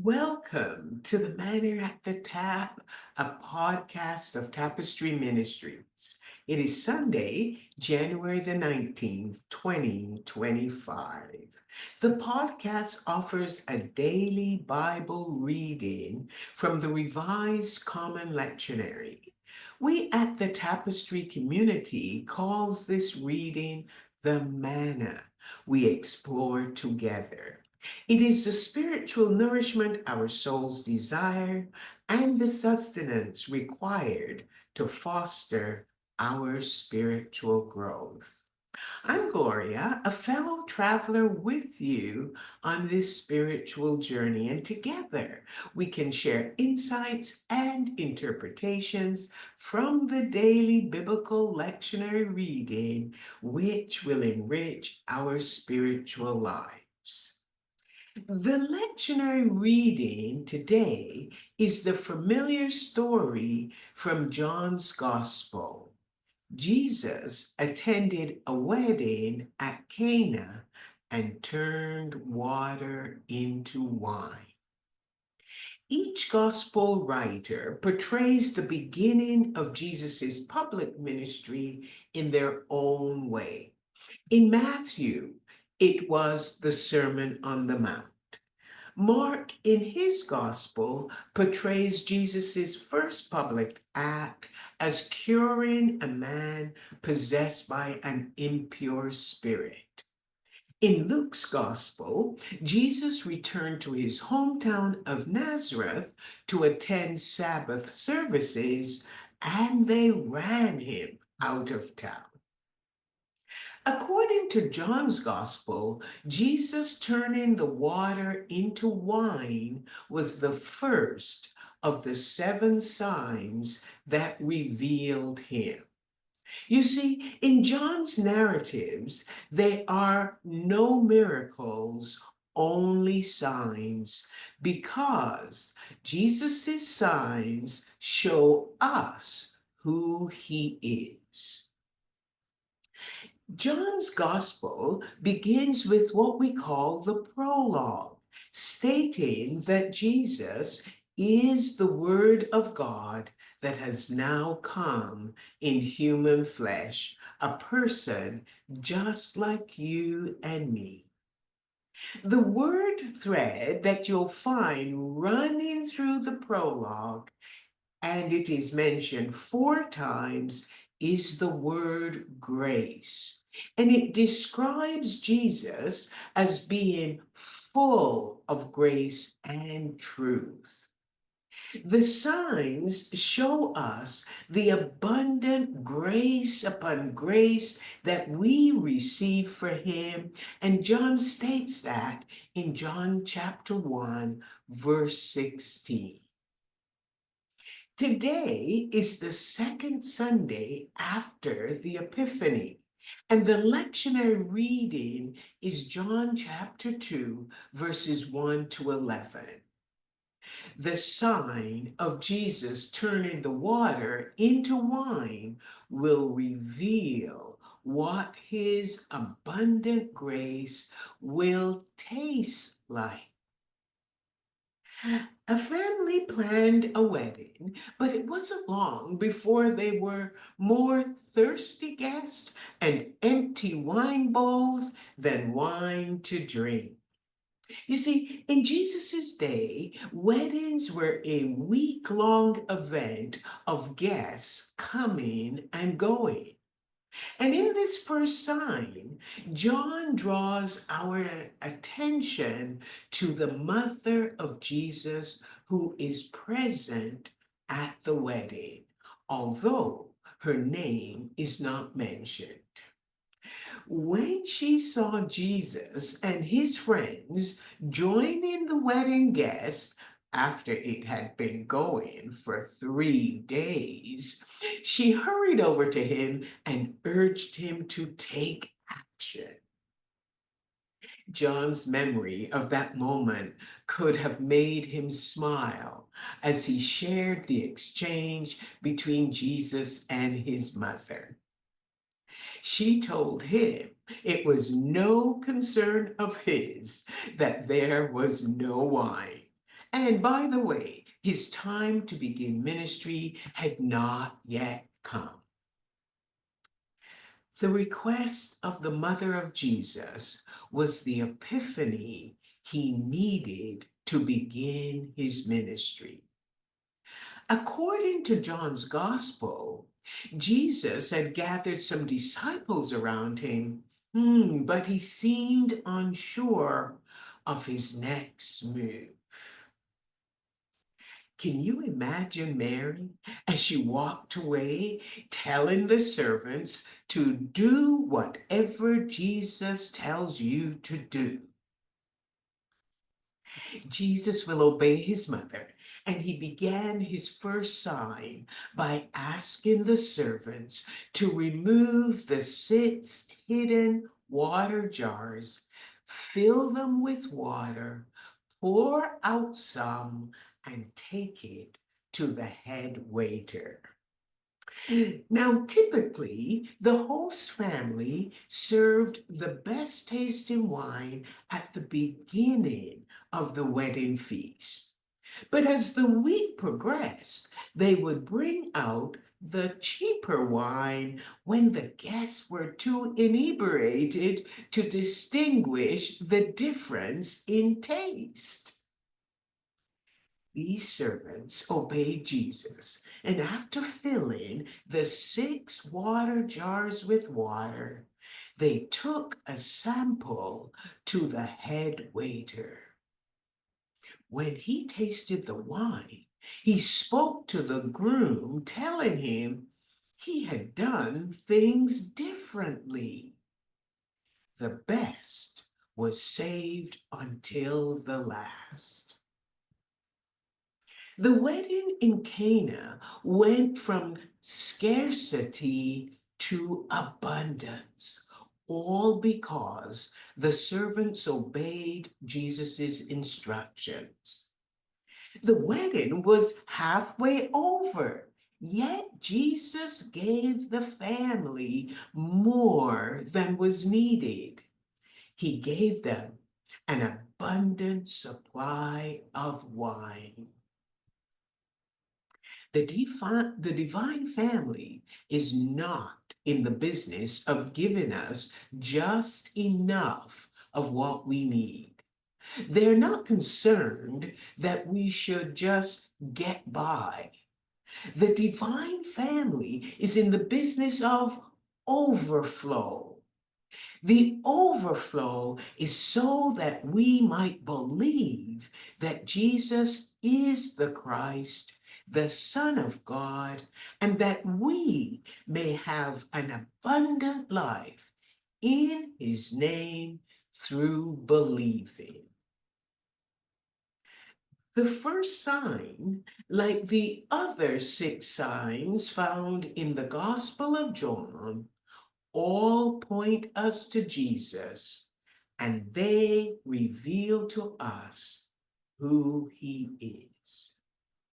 Welcome to the Manna at the Tap, a podcast of Tapestry Ministries. It is Sunday, January the 19th, 2025. The podcast offers a daily Bible reading from the Revised Common Lectionary. We at the Tapestry community calls this reading the Manna we explore together. It is the spiritual nourishment our souls desire and the sustenance required to foster our spiritual growth. I'm Gloria, a fellow traveler with you on this spiritual journey, and together we can share insights and interpretations from the daily biblical lectionary reading, which will enrich our spiritual lives. The lectionary reading today is the familiar story from John's Gospel. Jesus attended a wedding at Cana and turned water into wine. Each gospel writer portrays the beginning of Jesus' public ministry in their own way. In Matthew, it was the Sermon on the Mount. Mark, in his gospel, portrays Jesus' first public act as curing a man possessed by an impure spirit. In Luke's gospel, Jesus returned to his hometown of Nazareth to attend Sabbath services, and they ran him out of town. According to John's Gospel, Jesus turning the water into wine was the first of the seven signs that revealed him. You see, in John's narratives, there are no miracles, only signs, because Jesus' signs show us who he is. John's gospel begins with what we call the prologue, stating that Jesus is the Word of God that has now come in human flesh, a person just like you and me. The word thread that you'll find running through the prologue, and it is mentioned four times, is the word grace. And it describes Jesus as being full of grace and truth. The signs show us the abundant grace upon grace that we receive for him. And John states that in John chapter 1, verse 16. Today is the second Sunday after the Epiphany, and the lectionary reading is John chapter 2, verses 1 to 11. The sign of Jesus turning the water into wine will reveal what his abundant grace will taste like. A family planned a wedding, but it wasn't long before they were more thirsty guests and empty wine bowls than wine to drink. You see, in Jesus' day, weddings were a week-long event of guests coming and going. And in this first sign, John draws our attention to the mother of Jesus who is present at the wedding, although her name is not mentioned. When she saw Jesus and his friends joining the wedding guests after it had been going for 3 days, she hurried over to him and urged him to take action. John's memory of that moment could have made him smile as he shared the exchange between Jesus and his mother. She told him it was no concern of his that there was no wine. And by the way, his time to begin ministry had not yet come. The request of the mother of Jesus was the epiphany he needed to begin his ministry. According to John's gospel, Jesus had gathered some disciples around him, but he seemed unsure of his next move. Can you imagine Mary as she walked away, telling the servants to do whatever Jesus tells you to do? Jesus will obey his mother, and he began his first sign by asking the servants to remove the 6 hidden water jars, fill them with water, pour out some, and take it to the head waiter. Now, typically, the host family served the best tasting wine at the beginning of the wedding feast. But as the week progressed, they would bring out the cheaper wine when the guests were too inebriated to distinguish the difference in taste. These servants obeyed Jesus, and after filling the 6 water jars with water, they took a sample to the head waiter. When he tasted the wine, he spoke to the groom, telling him he had done things differently. The best was saved until the last. The wedding in Cana went from scarcity to abundance, all because the servants obeyed Jesus' instructions. The wedding was halfway over, yet Jesus gave the family more than was needed. He gave them an abundant supply of wine. The divine family is not in the business of giving us just enough of what we need. They're not concerned that we should just get by. The divine family is in the business of overflow. The overflow is so that we might believe that Jesus is the Christ, the Son of God, and that we may have an abundant life in his name through believing. The first sign, like the other 6 signs found in the Gospel of John, all point us to Jesus, and they reveal to us who he is.